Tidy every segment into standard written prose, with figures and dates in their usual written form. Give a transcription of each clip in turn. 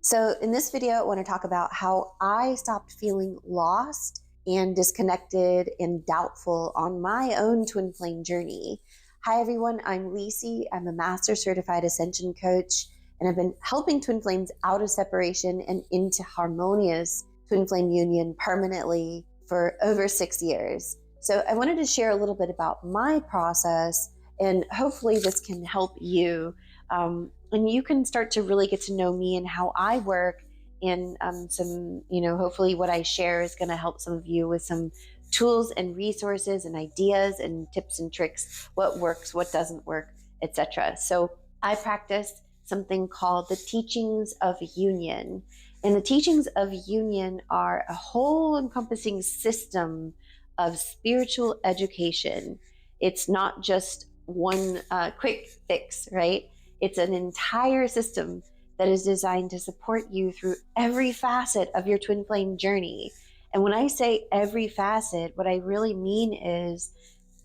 So in this video, I want to talk about how I stopped feeling lost and disconnected and doubtful on my own twin flame journey. Hi everyone, I'm Lisi. I'm a master certified ascension coach, and I've been helping twin flames out of separation and into harmonious twin flame union permanently for over 6 years. So I wanted to share a little bit about my process, and hopefully this can help you. And you can start to really get to know me and how I work, and hopefully what I share is going to help some of you with some tools and resources and ideas and tips and tricks, what works, what doesn't work, etc. So I practice something called the teachings of union. And the teachings of union are a whole encompassing system of spiritual education. It's not just one quick fix, right? It's an entire system that is designed to support you through every facet of your twin flame journey. And when I say every facet, what I really mean is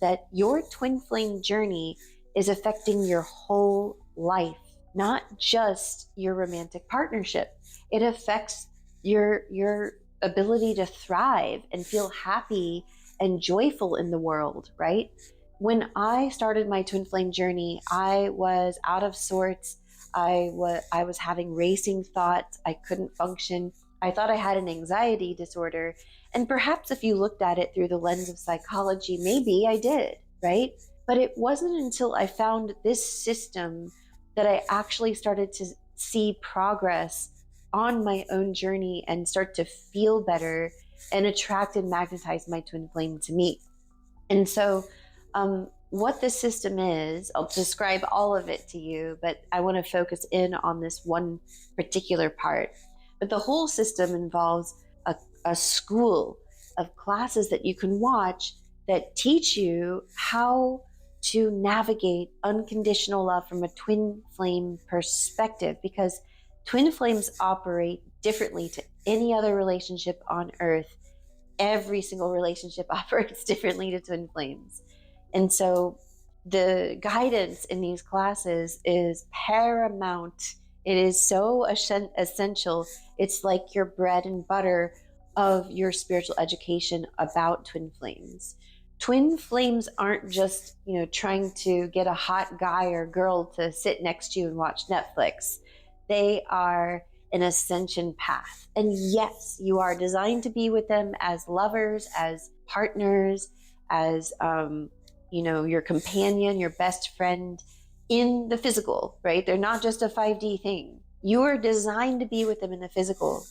that your twin flame journey is affecting your whole life, not just your romantic partnership. It affects your ability to thrive and feel happy and joyful in the world, right? When I started my twin flame journey, I was out of sorts. I was having racing thoughts. I couldn't function. I thought I had an anxiety disorder. And perhaps if you looked at it through the lens of psychology, maybe I did, right? But it wasn't until I found this system that I actually started to see progress on my own journey and start to feel better and attract and magnetize my twin flame to me. And so what the system is, I'll describe all of it to you, but I want to focus in on this one particular part. But the whole system involves a school of classes that you can watch that teach you how to navigate unconditional love from a twin flame perspective, because twin flames operate differently to any other relationship on earth. Every single relationship operates differently to twin flames. And so the guidance in these classes is paramount. It is so essential. It's like your bread and butter of your spiritual education about twin flames. Twin flames aren't just, trying to get a hot guy or girl to sit next to you and watch Netflix. They are an ascension path. And yes, you are designed to be with them as lovers, as partners, as your companion, your best friend in the physical, right? They're not just a 5D thing. You are designed to be with them in the physical.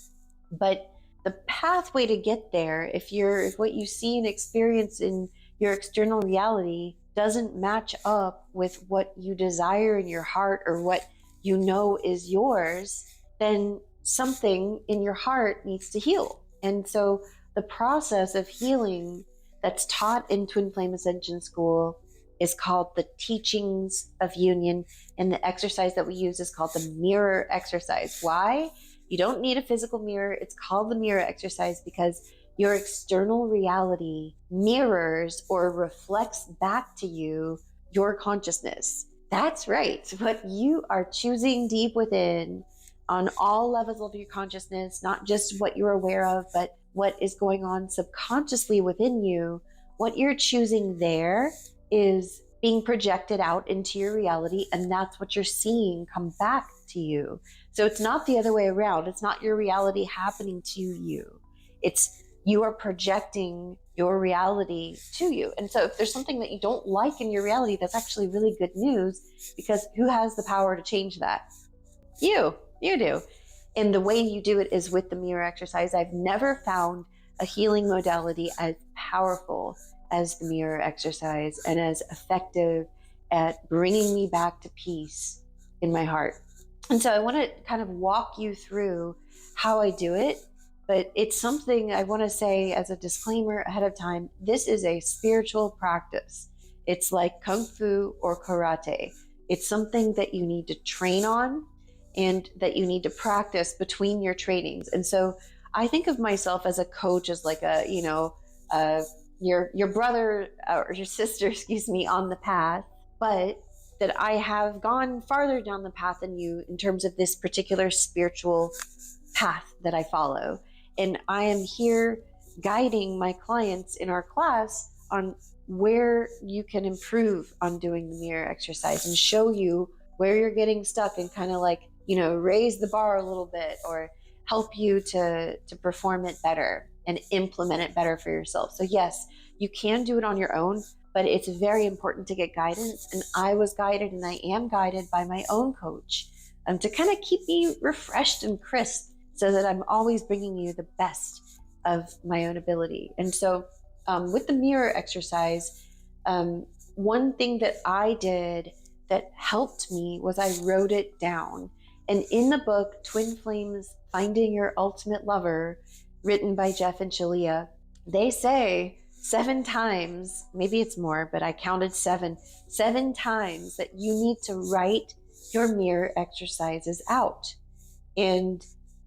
But the pathway to get there, if what you see and experience in your external reality doesn't match up with what you desire in your heart or what you know is yours, then something in your heart needs to heal. And so the process of healing that's taught in Twin Flame Ascension School is called the Teachings of Union, and the exercise that we use is called the mirror exercise. Why? You don't need a physical mirror. It's called the mirror exercise because your external reality mirrors or reflects back to you your consciousness. That's right. What you are choosing deep within on all levels of your consciousness, not just what you're aware of, but what is going on subconsciously within you. What you're choosing there is being projected out into your reality, and that's what you're seeing come back to you. So it's not the other way around. It's not your reality happening to you. It's you are projecting your reality to you. And so if there's something that you don't like in your reality, that's actually really good news, because who has the power to change that? You do. And the way you do it is with the mirror exercise. I've never found a healing modality as powerful as the mirror exercise and as effective at bringing me back to peace in my heart. And so I want to kind of walk you through how I do it, but it's something I want to say as a disclaimer ahead of time. This is a spiritual practice. It's like Kung Fu or karate. It's something that you need to train on and that you need to practice between your trainings. And so I think of myself as a coach, as like your brother or your sister, on the path, but that I have gone farther down the path than you in terms of this particular spiritual path that I follow. And I am here guiding my clients in our class on where you can improve on doing the mirror exercise and show you where you're getting stuck and kind of like, raise the bar a little bit or help you to perform it better and implement it better for yourself. So yes, you can do it on your own, but it's very important to get guidance. And I was guided and I am guided by my own coach to kind of keep me refreshed and crisp so that I'm always bringing you the best of my own ability. And so with the mirror exercise, one thing that I did that helped me was I wrote it down. And in the book, Twin Flames, Finding Your Ultimate Lover, written by Jeff and Shalia, they say 7 times, maybe it's more, but I counted 7 times that you need to write your mirror exercises out. And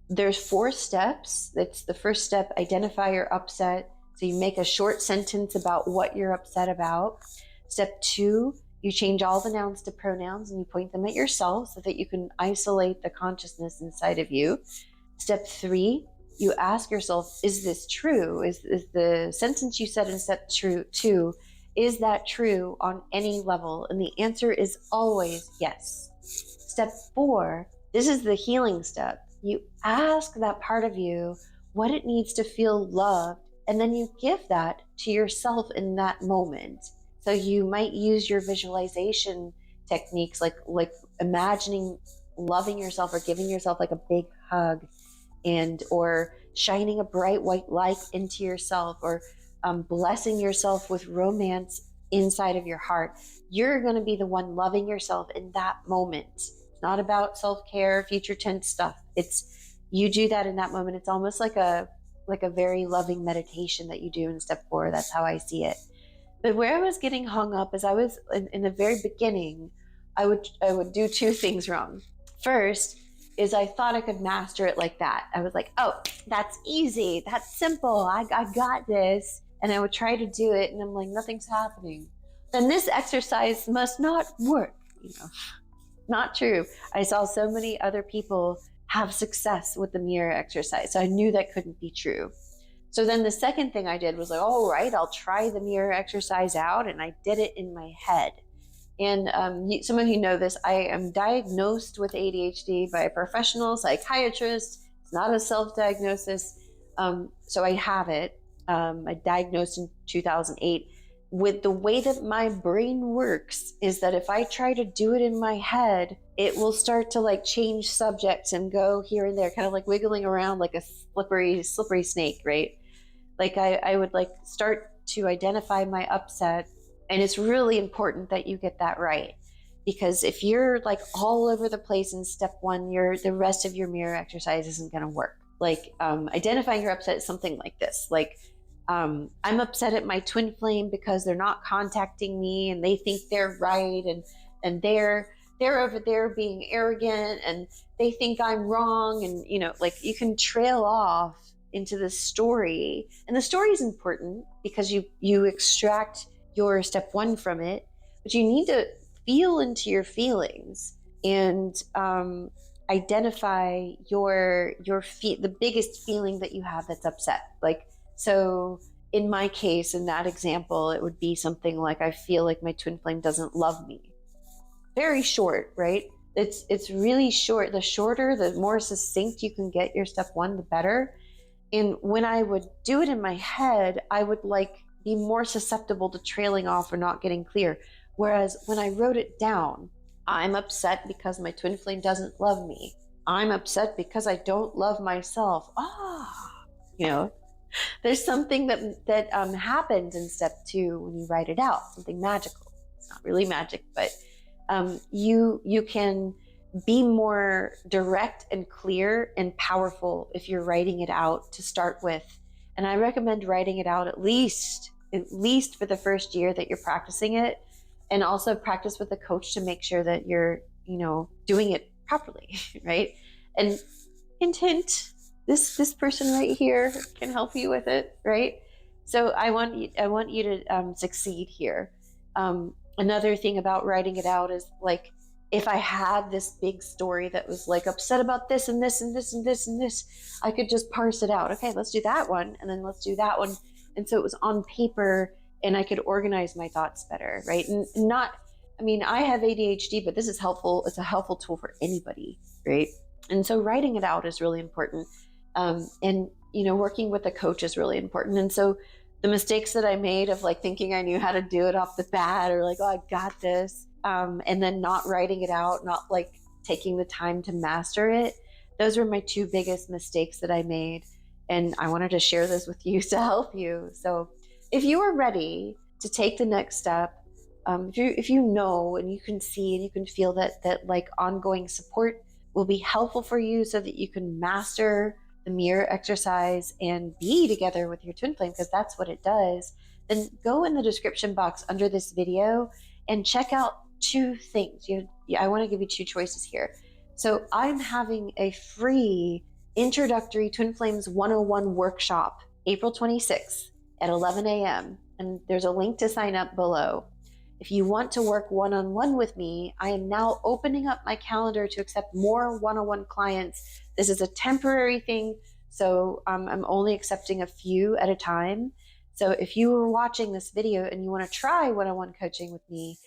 there's 4 steps. That's the first step, identify your upset. So you make a short sentence about what you're upset about. Step 2, you change all the nouns to pronouns and you point them at yourself so that you can isolate the consciousness inside of you. Step 3, you ask yourself, is this true? Is the sentence you said in step 2, is that true on any level? And the answer is always yes. Step 4, this is the healing step. You ask that part of you what it needs to feel loved, and then you give that to yourself in that moment. So you might use your visualization techniques, like imagining loving yourself or giving yourself like a big hug, or shining a bright white light into yourself, or blessing yourself with romance inside of your heart. You're going to be the one loving yourself in that moment. It's not about self-care, future tense stuff. It's you do that in that moment. It's almost like a very loving meditation that you do in step 4. That's how I see it. But where I was getting hung up is I was in the very beginning, I would do 2 things wrong. First is I thought I could master it like that. I was like, oh, that's easy. That's simple. I got this. And I would try to do it. And I'm like, nothing's happening. Then this exercise must not work. Not true. I saw so many other people have success with the mirror exercise. So I knew that couldn't be true. So then the second thing I did was like, all right, I'll try the mirror exercise out. And I did it in my head. And some of you know this, I am diagnosed with ADHD by a professional psychiatrist. It's not a self-diagnosis. So I have it. I diagnosed in 2008. With the way that my brain works is that if I try to do it in my head, it will start to like change subjects and go here and there, kind of like wiggling around like a slippery snake, right? Like I would like start to identify my upset. And it's really important that you get that right. Because if you're like all over the place in step 1, the rest of your mirror exercise isn't going to work. Like identifying your upset is something like this. Like I'm upset at my twin flame because they're not contacting me and they think they're right. And they're over there being arrogant and they think I'm wrong. And, like you can trail off into this story. And the story is important because you extract your step 1 from it, but you need to feel into your feelings and identify the biggest feeling that you have that's upset. Like, so in my case, in that example, it would be something like, I feel like my twin flame doesn't love me. Very short, right? It's really short. The shorter, the more succinct you can get your step 1, the better. And when I would do it in my head, I would like be more susceptible to trailing off or not getting clear. Whereas when I wrote it down, I'm upset because my twin flame doesn't love me. I'm upset because I don't love myself. There's something that happens in step 2 when you write it out, something magical. It's not really magic, but you can be more direct and clear and powerful if you're writing it out to start with. And I recommend writing it out at least for the first year that you're practicing it, and also practice with a coach to make sure that you're, doing it properly, right? And hint, this person right here can help you with it, right? So I want you to succeed here. Another thing about writing it out is like, if I had this big story that was like upset about this and this and this and this and this, I could just parse it out. Okay, let's do that one, and then let's do that one. And so it was on paper, and I could organize my thoughts better, right? And not, I mean, I have ADHD, but this is helpful. It's a helpful tool for anybody, right? And so writing it out is really important. And, you know, working with a coach is really important. And so the mistakes that I made of like thinking I knew how to do it off the bat, or like, oh, I got this, and then not writing it out, not like taking the time to master it. Those were my two biggest mistakes that I made. And I wanted to share this with you to help you. So if you are ready to take the next step, if you know and you can see and you can feel that like ongoing support will be helpful for you so that you can master the mirror exercise and be together with your twin flame, because that's what it does, then go in the description box under this video and check out two things. I want to give you two choices here. So I'm having a free introductory Twin Flames 101 workshop, April 26th at 11 a.m. And there's a link to sign up below. If you want to work one-on-one with me, I am now opening up my calendar to accept more one-on-one clients. This is a temporary thing, so I'm only accepting a few at a time. So if you were watching this video and you want to try one-on-one coaching with me,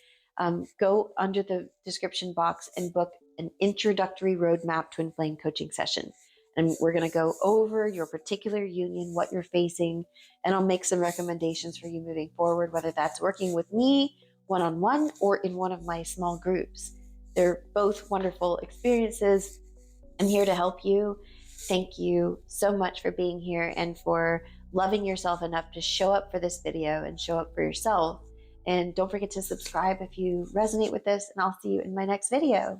go under the description box and book an introductory roadmap twin flame coaching session. And we're going to go over your particular union, what you're facing, and I'll make some recommendations for you moving forward, whether that's working with me one-on-one or in one of my small groups. They're both wonderful experiences. I'm here to help you. Thank you so much for being here and for loving yourself enough to show up for this video and show up for yourself. And don't forget to subscribe if you resonate with this, and I'll see you in my next video.